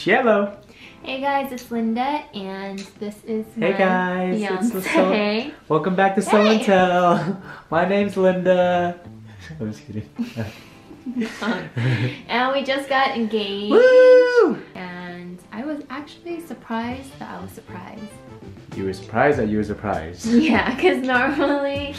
Hello. Hey guys, it's Linda, and this is my Hey guys, fiance. Welcome back to Sew and Tell. My name's Linda. I'm just kidding. And we just got engaged. Woo! And I was actually surprised that I was surprised. You were surprised that you were surprised. Yeah, because normally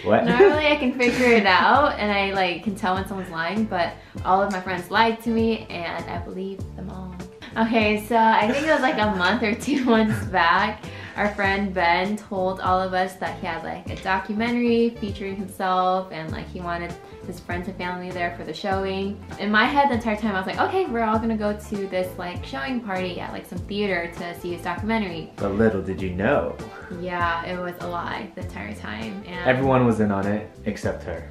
I can figure it out and I can tell when someone's lying, but all of my friends lied to me and I believed them all. Okay, so I think it was like a month or 2 months back, our friend Ben told all of us that he had like a documentary featuring himself and like he wanted his friends and family there for the showing. In my head the entire time I was like, okay, we're all gonna go to this like showing party at like some theater to see his documentary. But little did you know. Yeah, it was a lie the entire time. And everyone was in on it except her.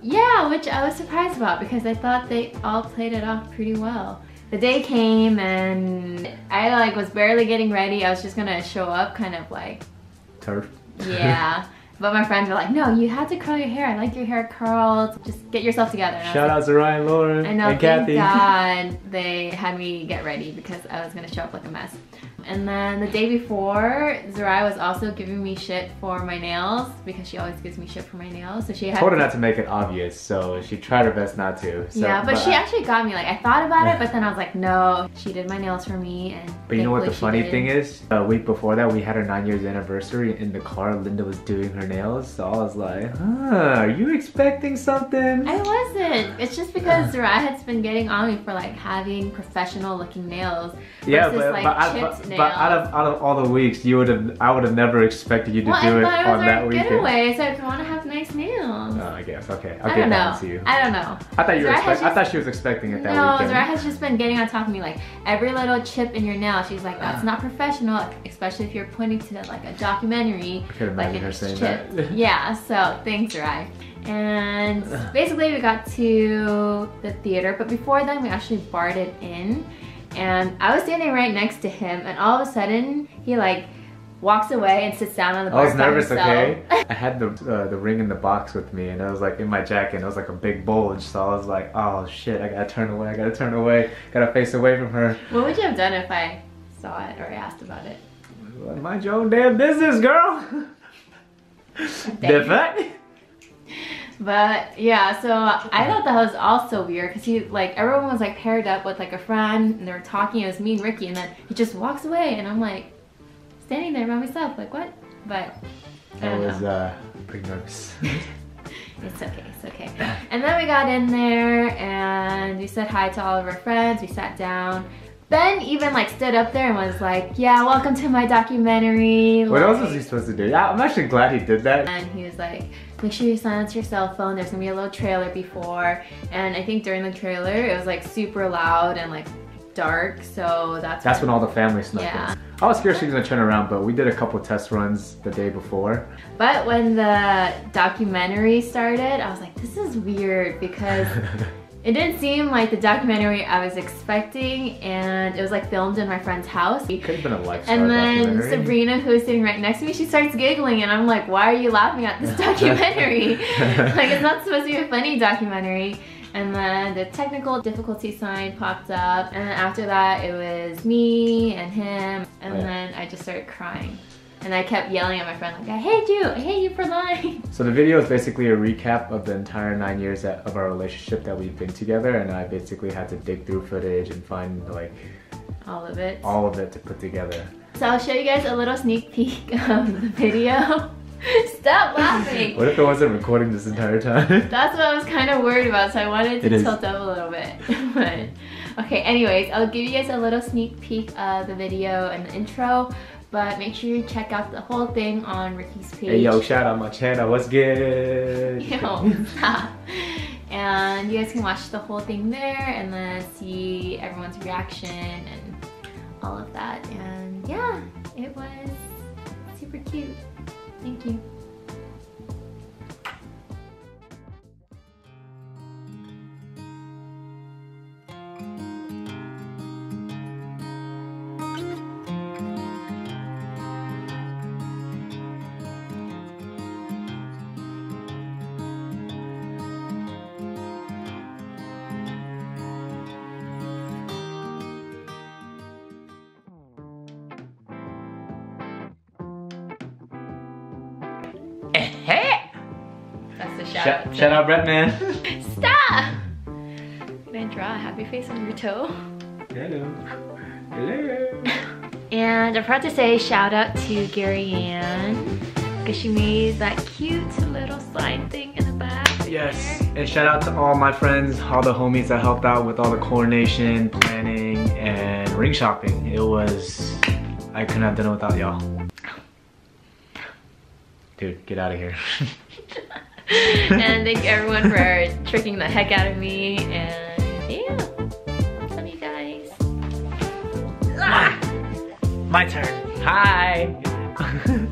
Yeah, which I was surprised about because I thought they all played it off pretty well. The day came and I was barely getting ready. I was just gonna show up kind of like turf. Yeah. But my friends were like, no, you have to curl your hair. I like your hair curled. Just get yourself together. Shout out to Ryan, Lauren, and Kathy. Thank God they had me get ready because I was gonna show up like a mess. And then the day before, Zerai was also giving me shit for my nails because she always gives me shit for my nails. So she had told her not to make it obvious, so she tried her best not to. So, yeah, but she actually got me. Like I thought about it, but then I was like, no, she did my nails for me. And but you know what the funny thing is? A week before that, we had our 9 years anniversary. In the car, Linda was doing her nails, so I was like, are you expecting something? I wasn't. It's just because Zerai had been getting on me for like having professional looking nails. Yeah, But out of all the weeks, I would have never expected you to do it on that weekend. Getaway, so I want to have nice nails. Oh, I guess. Okay, I don't know. I don't know. I thought she was expecting it that weekend. No, Zerai has just been getting on top of me, like every little chip in your nail. She's like, that's not professional, especially if you're pointing to like a documentary. I could imagine her saying that. Yeah. So thanks, Zerai. And basically, we got to the theater, but before then, we actually barred it in. And I was standing right next to him, and all of a sudden, he like walks away and sits down on the bar. I was nervous, okay? I had the ring in the box with me, and it was like in my jacket, and it was like a big bulge, so I was like, oh shit, I gotta turn away, gotta face away from her. What would you have done if I saw it or asked about it? Mind your own damn business, girl! The fuck? But yeah, so I thought that was also weird because he everyone was like paired up with like a friend and they were talking. It was me and Ricky, and then he just walks away, and I'm like standing there by myself, like what? But I was pretty nervous. It's okay, it's okay. And then we got in there and we said hi to all of our friends. We sat down. Ben even stood up there and was like, yeah, welcome to my documentary. What else was he supposed to do? Yeah, I'm actually glad he did that. And he was like, make sure you silence your cell phone. There's gonna be a little trailer before. And I think during the trailer, it was super loud and dark. So that's when all the family snuck in. I was scared she was gonna turn around, but we did a couple test runs the day before. But when the documentary started, I was like, this is weird because it didn't seem like the documentary I was expecting, and it was filmed in my friend's house. It could have been a lifestyle documentary. And then Sabrina, who was sitting right next to me, she starts giggling, and I'm like, why are you laughing at this documentary? It's not supposed to be a funny documentary. And then the technical difficulty sign popped up, and then after that it was me and him, and then I just started crying. And I kept yelling at my friend I hate you for lying. So the video is basically a recap of the entire 9 years of our relationship that we've been together, and I basically had to dig through footage and find all of it to put together. So I'll show you guys a little sneak peek of the video. Stop laughing! What if I wasn't recording this entire time? That's what I was kind of worried about, so I wanted to tilt up a little bit. But okay, anyways, I'll give you guys a little sneak peek of the video and the intro. But make sure you check out the whole thing on Ricky's page. Hey yo, shout out my channel, what's good? Yo, stop. And you guys can watch the whole thing there and then see everyone's reaction and all of that. And yeah, it was super cute. Thank you. Shout out Brett, man. Stop! Can I draw a happy face on your toe? Hello. Hello. And I forgot to say shout out to Gary Ann because she made that cute little slide thing in the back. Yes, and shout out to all my friends, all the homies that helped out with all the coordination, planning, and ring shopping. It was, I couldn't have done it without y'all. Dude, get out of here. And thank everyone for tricking the heck out of me, and yeah, love you guys. My turn. Hi.